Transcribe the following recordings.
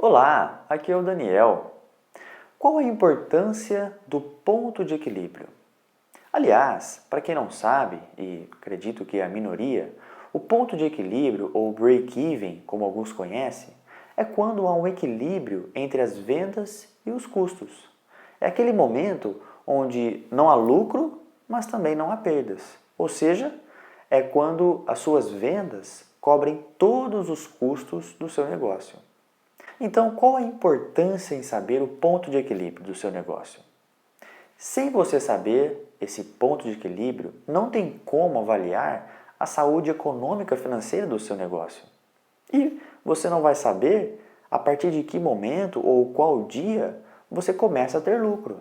Olá, aqui é o Daniel. Qual a importância do ponto de equilíbrio? Aliás, para quem não sabe, e acredito que é a minoria, o ponto de equilíbrio, ou break-even, como alguns conhecem, é quando há um equilíbrio entre as vendas e os custos. É aquele momento onde não há lucro, mas também não há perdas. Ou seja, é quando as suas vendas cobrem todos os custos do seu negócio. Então, qual a importância em saber o ponto de equilíbrio do seu negócio? Sem você saber esse ponto de equilíbrio, não tem como avaliar a saúde econômica e financeira do seu negócio. E você não vai saber a partir de que momento ou qual dia você começa a ter lucro.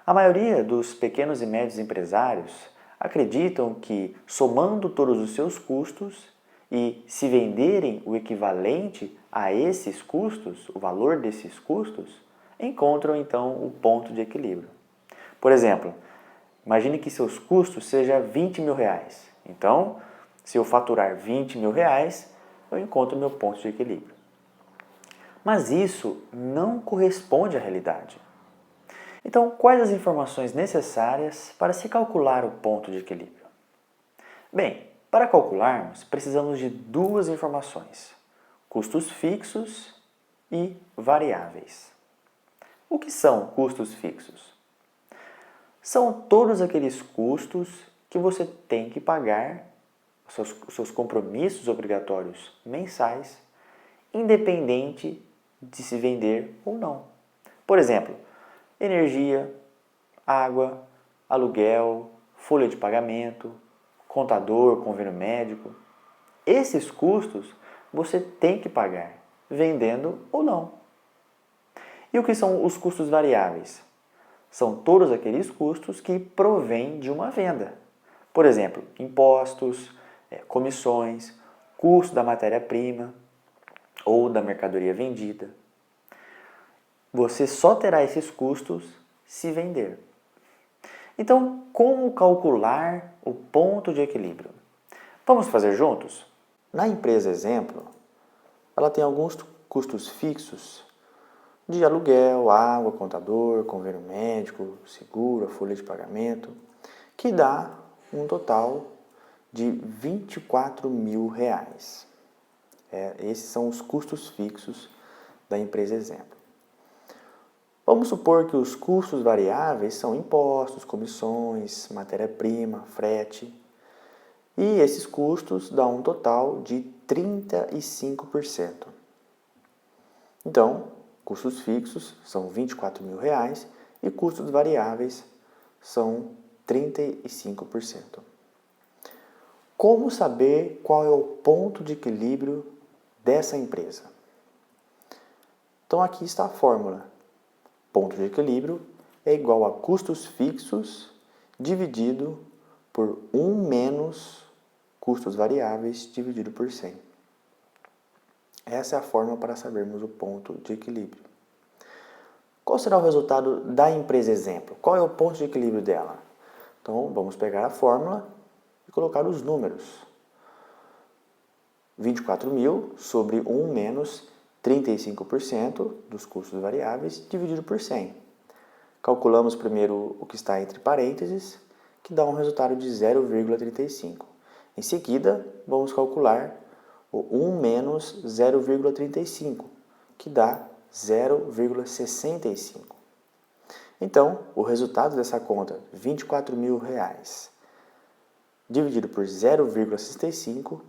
A maioria dos pequenos e médios empresários acreditam que, somando todos os seus custos e se venderem o equivalente a esses custos, o valor desses custos, encontram então o ponto de equilíbrio. Por exemplo, imagine que seus custos sejam 20 mil reais. Então, se eu faturar 20 mil reais, eu encontro meu ponto de equilíbrio. Mas isso não corresponde à realidade. Então, quais as informações necessárias para se calcular o ponto de equilíbrio? Bem, para calcularmos, precisamos de duas informações: custos fixos e variáveis. O que são custos fixos? São todos aqueles custos que você tem que pagar, os seus compromissos obrigatórios mensais, independente de se vender ou não. Por exemplo, energia, água, aluguel, folha de pagamento, contador, convênio médico. Esses custos você tem que pagar, vendendo ou não. E o que são os custos variáveis? São todos aqueles custos que provêm de uma venda. Por exemplo, impostos, comissões, custo da matéria-prima ou da mercadoria vendida. Você só terá esses custos se vender. Então, como calcular o ponto de equilíbrio? Vamos fazer juntos? Na empresa exemplo, ela tem alguns custos fixos de aluguel, água, contador, convênio médico, seguro, a folha de pagamento, que dá um total de 24 mil reais. Esses são os custos fixos da empresa exemplo. Vamos supor que os custos variáveis são impostos, comissões, matéria-prima, frete. E esses custos dão um total de 35%. Então, custos fixos são 24 mil reais e custos variáveis são 35%. Como saber qual é o ponto de equilíbrio dessa empresa? Então, aqui está a fórmula. Ponto de equilíbrio é igual a custos fixos dividido por 1 menos custos variáveis dividido por 100. Essa é a fórmula para sabermos o ponto de equilíbrio. Qual será o resultado da empresa exemplo? Qual é o ponto de equilíbrio dela? Então, vamos pegar a fórmula e colocar os números. 24 mil sobre 1 menos 35% dos custos variáveis dividido por 100. Calculamos primeiro o que está entre parênteses, que dá um resultado de 0,35. Em seguida, vamos calcular o 1 menos 0,35, que dá 0,65. Então, o resultado dessa conta, 24 mil reais, dividido por 0,65,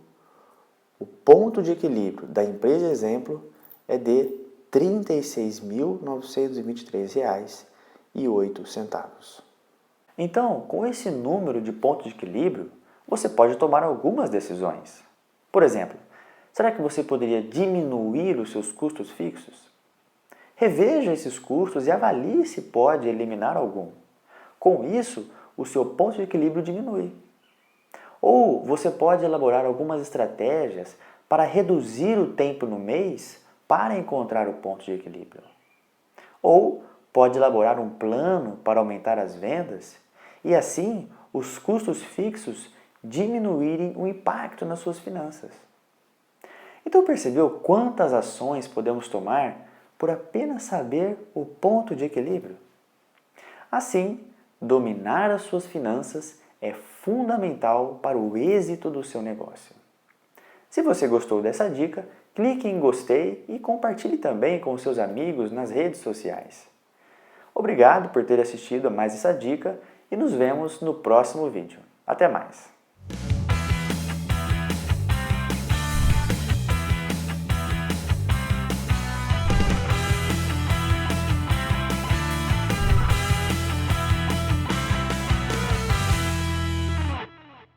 o ponto de equilíbrio da empresa exemplo é de R$ 36.923,08. Então, com esse número de ponto de equilíbrio, você pode tomar algumas decisões. Por exemplo, será que você poderia diminuir os seus custos fixos? Reveja esses custos e avalie se pode eliminar algum. Com isso, o seu ponto de equilíbrio diminui. Ou você pode elaborar algumas estratégias para reduzir o tempo no mês para encontrar o ponto de equilíbrio. Ou pode elaborar um plano para aumentar as vendas e assim os custos fixos diminuírem o impacto nas suas finanças. Então percebeu quantas ações podemos tomar por apenas saber o ponto de equilíbrio? Assim, dominar as suas finanças é fundamental para o êxito do seu negócio. Se você gostou dessa dica, clique em gostei e compartilhe também com seus amigos nas redes sociais. Obrigado por ter assistido a mais essa dica e nos vemos no próximo vídeo. Até mais!